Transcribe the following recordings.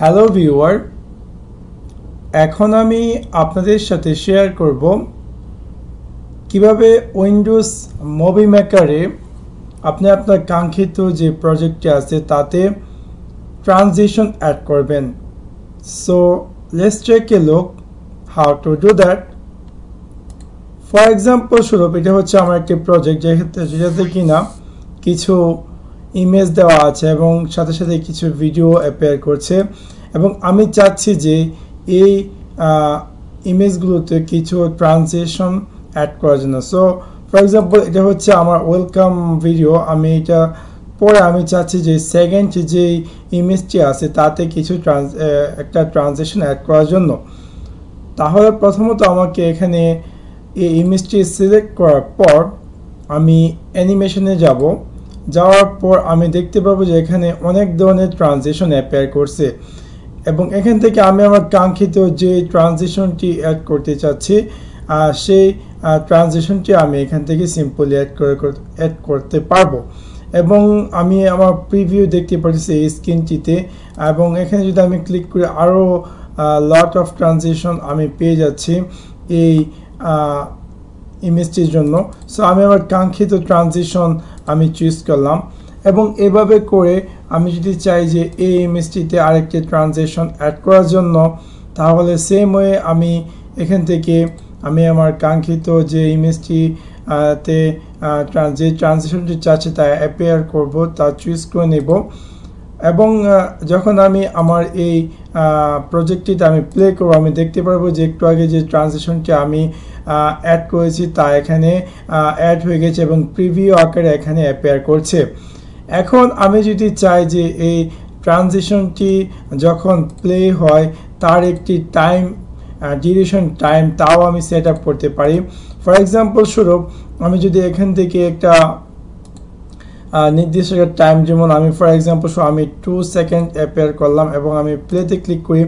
Hello viewer, এখন আমি আপনাদের সাথে শেয়ার করব কিভাবে উইন্ডোজ মুভি মেকারে আপনি আপনার কাঙ্ক্ষিত যে প্রজেক্টটি আছে তাতে ট্রানজিশন অ্যাড করবেন। So let's take a look how to do that. For example স্বরূপ এটা হচ্ছে আমার একটি প্রজেক্ট যেটাতে কিনা কিছু ইমেজ দেওয়া আছে এবং সাথে সাথে কিছু ভিডিও অ্যাপিয়ার করছে এবং আমি চাচ্ছি যে এই ইমেজগুলোতে কিছু ট্রানজিশন অ্যাড করার জন্য। সো ফর এক্সাম্পল এটা হচ্ছে আমার ওয়েলকাম ভিডিও, আমি এটা পরে আমি চাচ্ছি যে সেকেন্ড যে ইমেজটি আছে তাতে কিছু একটা ট্রানজিশন অ্যাড করার জন্য। তাহলে প্রথমত আমাকে এখানে এই ইমেজটি সিলেক্ট করার পর আমি অ্যানিমেশনে যাওয়ার পর আমি দেখতে পাবো যে এখানে অনেক ধরনের ট্রানজিশন অ্যাপিয়ার করছে এবং এখান থেকে আমি আমার কাঙ্ক্ষিত যে ট্রানজিশনটি অ্যাড করতে চাচ্ছি সেই ট্রানজিশনটি আমি এখান থেকে সিম্পলি অ্যাড করতে পারবো এবং আমি আমার প্রিভিউ দেখতে পাচ্ছি এই স্ক্রিনটিতে এবং এখানে যদি আমি ক্লিক করি আরও লট অফ ট্রানজিশন আমি পেয়ে যাচ্ছি এই ইমেজটির জন্য। সো আমি আমার কাঙ্ক্ষিত ট্রানজিশন আমি চুজ করলাম এবং এভাবে করে আমি যদি চাই যে এই ইমেজটিতে আরেকটি ট্রানজিশন অ্যাড করার জন্য তাহলে সেম ওয়ে আমি এখান থেকে আমি আমার কাঙ্ক্ষিত যে ইমেজটিতে যে ট্রানজিশনটি চাচ্ছি তা অ্যাপিয়ার করব তা চুজ করে নেব এবং যখন আমি আমার এই প্রজেক্টটিতে আমি প্লে করব আমি দেখতে পারবো যে একটু আগে যে ট্রানজিশনটি আমি অ্যাড করেছি তা এখানে অ্যাড হয়ে গেছে এবং প্রিভিউ আকারে এখানে অ্যাপিয়ার করছে। এখন আমি যদি চাই যে এই ট্রানজিশনটি যখন প্লে হয় তার একটি ডিউরেশন টাইম তাও আমি সেট আপ করতে পারি। ফর এক্সাম্পল স্বরূপ আমি যদি এখান থেকে একটা নির্দিষ্ট টাইম, যেমন আমি ফর এক্সাম্পল আমি 2 সেকেন্ড অ্যাপিয়ার করলাম এবং আমি প্লেতে ক্লিক করি,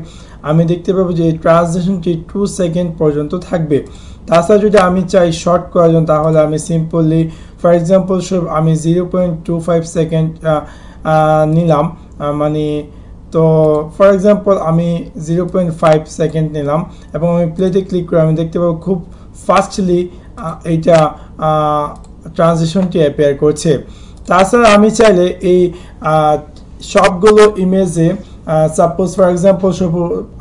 আমি দেখতে পাবো যে এই ট্রানজিশনটি 2 সেকেন্ড পর্যন্ত থাকবে। তাছাড়া যদি আমি চাই শর্ট করার জন্য তাহলে আমি সিম্পলি ফর এক্সাম্পল আমি 0.25 সেকেন্ড নিলাম, তো ফর এক্সাম্পল আমি 0.5 সেকেন্ড নিলাম এবং আমি প্লেতে ক্লিক করে আমি দেখতে পাবো খুব ফাস্টলি এইটা ট্রানজিশনটি অ্যাপিয়ার করছে। তাছাড়া আমি চাইলে এই সবগুলো ইমেজে সাপোজ ফর এক্সাম্পল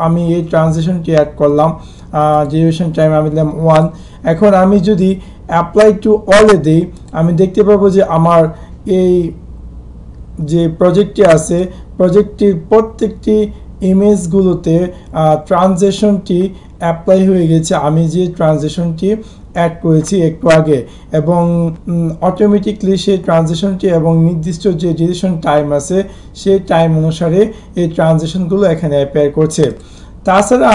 আমি এই ট্রানজিশনটি অ্যাড করলাম, ডিউরেশন টাইম আমি দিলাম 1। এখন আমি যদি অ্যাপ্লাই টু অলে দিই আমি দেখতে পাবো যে আমার এই যে প্রজেক্টটি আছে প্রজেক্টটির প্রত্যেকটি ইমেজগুলোতে ট্রানজিশনটি অ্যাপ্লাই হয়ে গেছে আমি যে ট্রানজিশনটি অ্যাড করেছি একটু আগে এবং অটোমেটিকলি সেই ট্রানজিশনটি এবং নির্দিষ্ট যে ডিউরেশন টাইম আছে সেই টাইম অনুসারে এই ট্রানজিশনগুলো এখানে অ্যাপিয়ার করছে। তাছাড়া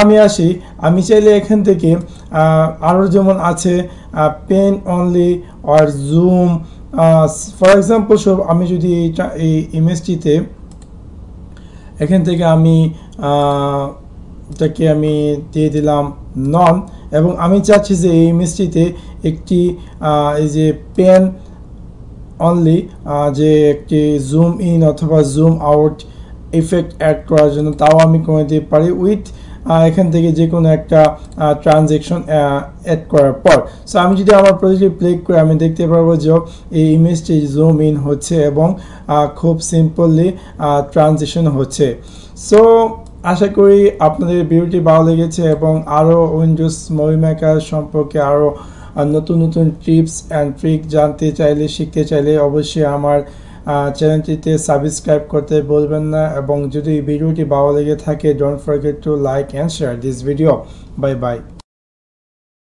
আমি চাইলে এখান থেকে আরও যেমন আছে pen only or zoom. For example আমি যদি এই ইমেজটিতে এখান থেকে আমি এটাকে আমি দিয়ে দিলাম নন এবং আমি চাচ্ছি যে এই ইমেজটিতে একটি এই যে পেন অনলি যে একটি জুম ইন অথবা জুম আউট ইফেক্ট অ্যাড করার জন্য তাও আমি করে দিতে পারি উইথ এখান থেকে যে কোনো একটা ট্রানজেকশন অ্যাড করার পর। সো আমি যদি আমার প্রজেক্টে প্লে করে আমি দেখতে পারবো যে এই ইমেজটি জুম ইন হচ্ছে এবং খুব সিম্পলি ট্রানজিশন হচ্ছে। সো আশা করি আপনাদের ভিডিওটি ভালো লেগেছে এবং আরও উইন্ডোজ মুভি মেকার সম্পর্কে আরও নতুন নতুন টিপস অ্যান্ড ট্রিক জানতে চাইলে শিখতে চাইলে অবশ্যই আমার চ্যানেলটিতে সাবস্ক্রাইব করতে ভুলবেন না এবং যদি ভিডিওটি ভালো লেগে থাকে don't forget to like and share this video. Bye bye.